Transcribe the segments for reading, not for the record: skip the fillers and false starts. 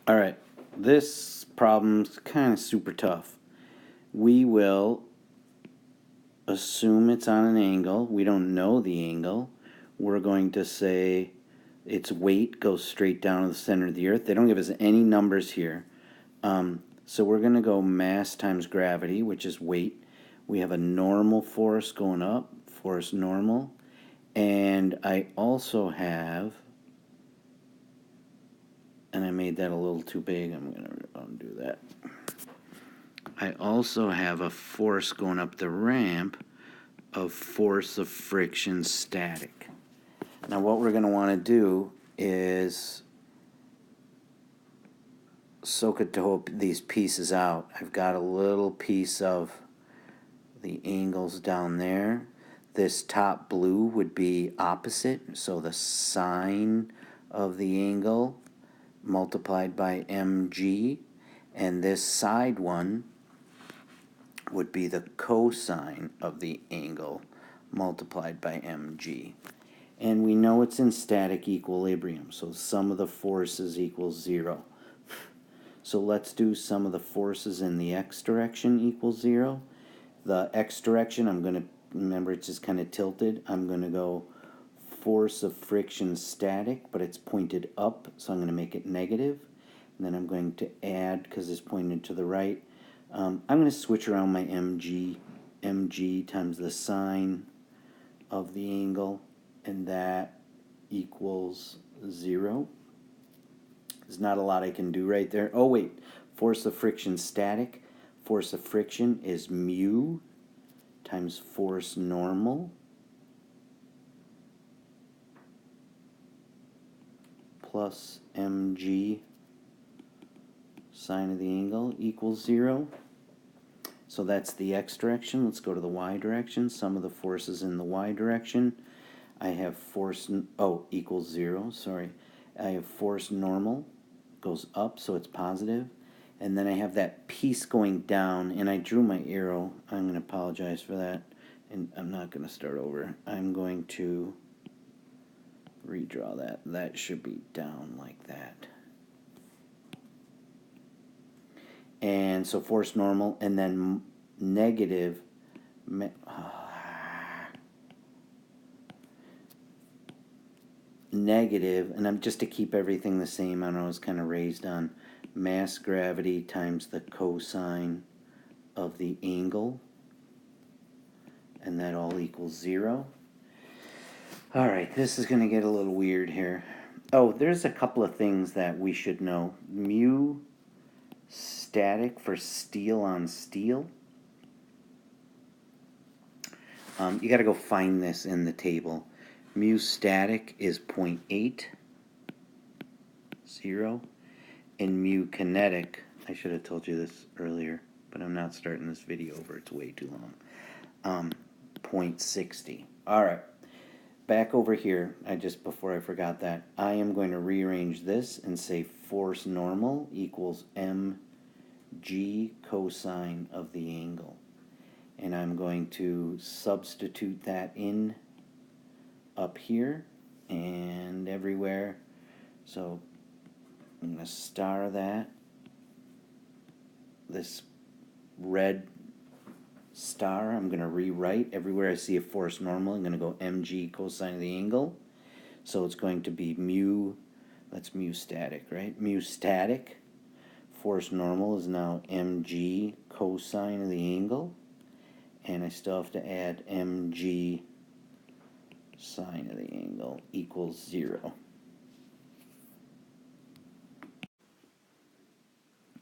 Alright, this problem's kind of super tough. We will assume it's on an angle. We don't know the angle. We're going to say its weight goes straight down to the center of the earth. They don't give us any numbers here. So we're going to go mass times gravity, which is weight. We have a normal force going up, force normal. And I also have, and I made that a little too big. I'm going to undo that. I also have a force going up the ramp of force of friction static. Now what we're going to want to do is SOHCAHTOA these pieces out. I've got a little piece of the angles down there. This top blue would be opposite, so the sine of the angle multiplied by mg, and this side one would be the cosine of the angle multiplied by mg. And we know it's in static equilibrium, so sum of the forces equals 0. So let's do sum of the forces in the x direction equals 0. The x direction, I'm going to, remember it's just kind of tilted, I'm going to go force of friction static, but it's pointed up, so I'm going to make it negative. And then I'm going to add, because it's pointed to the right, I'm going to switch around my mg times the sine of the angle, and that equals 0. There's not a lot I can do right there. Oh wait, force of friction static. Force of friction is mu times force normal plus mg sine of the angle equals 0. So that's the x direction. Let's go to the y direction. Sum of the forces in the y direction. I have force, equals 0, sorry. I have force normal, goes up, so it's positive. And then I have that piece going down, and I drew my arrow. I'm going to apologize for that, and I'm not going to start over. I'm going to redraw that. That should be down like that. And so force normal, and then negative, and I'm just to keep everything the same. I know I was kind of raised on mass gravity times the cosine of the angle, and that all equals 0. Alright, this is going to get a little weird here. Oh, there's a couple of things that we should know. Mu static for steel on steel. You got to go find this in the table. Mu static is 0.8, 0, and mu kinetic, I should have told you this earlier, but I'm not starting this video over, it's way too long, 0.60. Alright, back over here, before I forgot that, I am going to rearrange this and say force normal equals mg cosine of the angle. And I'm going to substitute that in up here and everywhere. So I'm going to star that. This red star I'm going to rewrite. Everywhere I see a force normal, I'm going to go mg cosine of the angle. So it's going to be mu, that's mu static, right? Mu static. Force normal is now mg cosine of the angle. And I still have to add mg sine of the angle equals 0.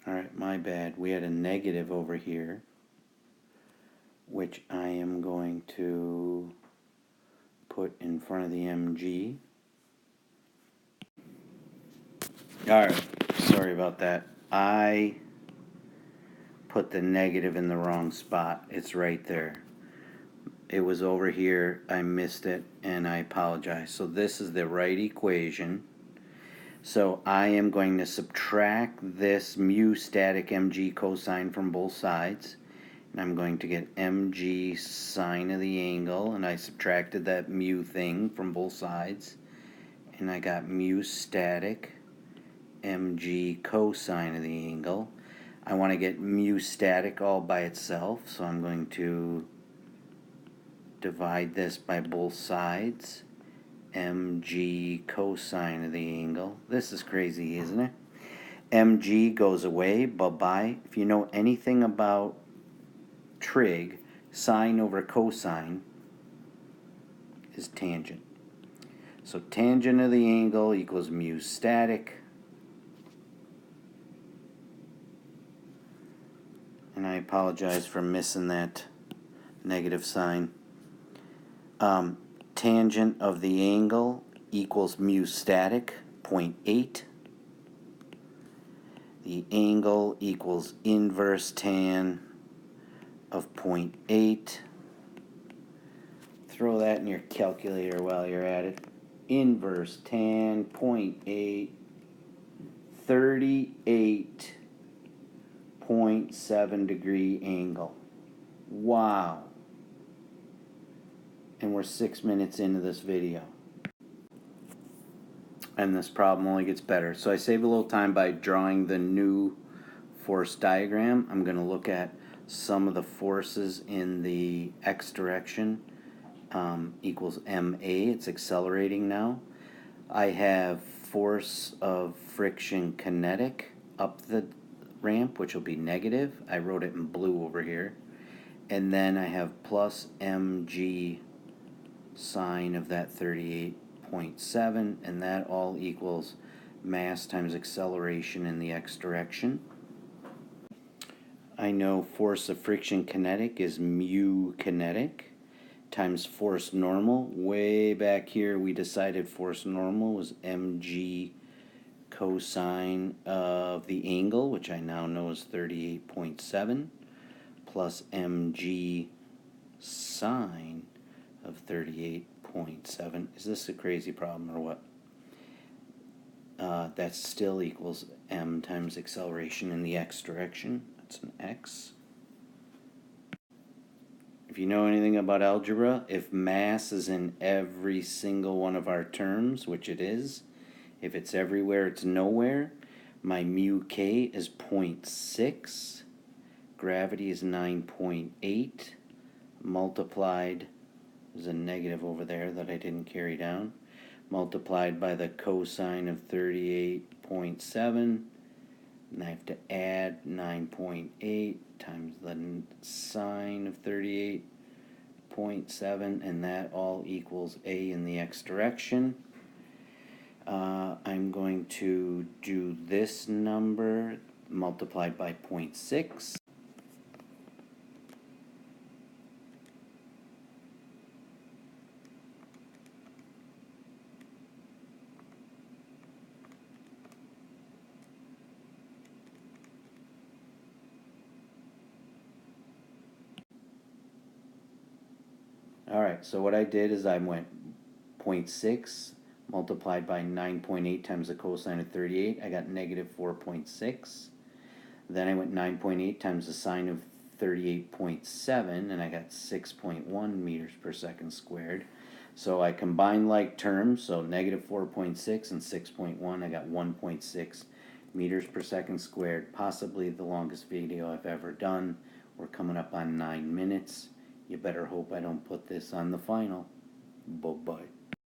Alright, my bad. We had a negative over here, which I am going to put in front of the mg. Alright, sorry about that. I put the negative in the wrong spot. It's right there. It was over here. I missed it, and I apologize. So this is the right equation. So I am going to subtract this mu static mg cosine from both sides. And I'm going to get mg sine of the angle, and I subtracted that mu thing from both sides. And I got mu static mg cosine of the angle. I want to get mu static all by itself, so I'm going to divide this by both sides. Mg cosine of the angle. This is crazy, isn't it? Mg goes away, bye-bye. If you know anything about trig, sine over cosine is tangent. So tangent of the angle equals mu static. And I apologize for missing that negative sign. Tangent of the angle equals mu static, 0.8. The angle equals inverse tan of 0.8. Throw that in your calculator while you're at it. Inverse tan 0.8, 38.7 degree angle. Wow. And we're 6 minutes into this video. And this problem only gets better. So I save a little time by drawing the new force diagram. I'm going to look at some of the forces in the x direction. Equals MA. It's accelerating now. I have force of friction kinetic up the ramp, which will be negative. I wrote it in blue over here. And then I have plus mg sine of that 38.7, and that all equals mass times acceleration in the x direction. I know force of friction kinetic is mu kinetic times force normal. Way back here we decided force normal was mg cosine of the angle, which I now know is 38.7, plus mg sine of 38.7. Is this a crazy problem or what? That still equals m times acceleration in the x direction. That's an x. If you know anything about algebra, if mass is in every single one of our terms, which it is, if it's everywhere, it's nowhere, my mu k is 0.6, gravity is 9.8, multiplied, there's a negative over there that I didn't carry down, multiplied by the cosine of 38.7, and I have to add 9.8 times the sine of 38.7, and that all equals a in the x direction. I'm going to do this number multiplied by 0.6. Alright, so what I did is I went 0.6 multiplied by 9.8 times the cosine of 38. I got negative 4.6. Then I went 9.8 times the sine of 38.7, and I got 6.1 meters per second squared. So I combined like terms, so negative 4.6 and 6.1, I got 1.6 meters per second squared. Possibly the longest video I've ever done. We're coming up on 9 minutes. You better hope I don't put this on the final. Bye-bye.